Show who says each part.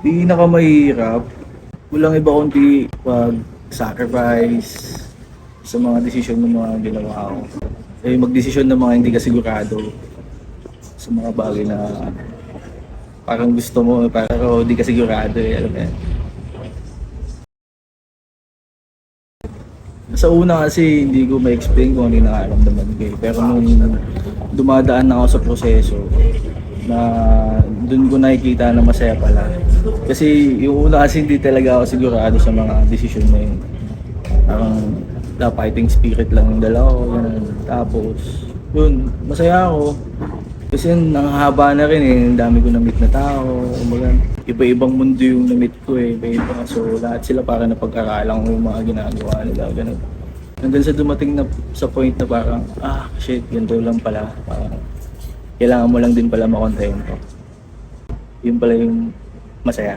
Speaker 1: Pinakamahirap, walang iba kundi pag-sacrifice sa mga desisyon ng mga ginawa ko. Eh, magdesisyon ng mga hindi ka sigurado sa mga bagay na parang gusto mo, pero hindi ka sigurado eh, alam mo yan. Sa una kasi hindi ko ma-explain kung ano yung nakaramdaman ko eh. Pero nung dumadaan na ako sa proseso, na dun ko nakikita na masaya pala. Kasi yung una kasi hindi talaga ako sigurado sa mga desisyon na yun. Parang the fighting spirit lang yung dala ko. Ganun. Tapos, yun, masaya ako. Kasi ang haba na rin eh, ang dami ko na-meet na tao. Kumbaga, iba-ibang mundo yung na-meet ko eh, iba-iba. So lahat sila para napag-aralan ko yung mga ginagawa nila. Ganun. Hanggang sa dumating na sa point na parang, shit, ganito lang pala. Parang, kailangan mo lang din pala makontento. Yun pala yung masaya.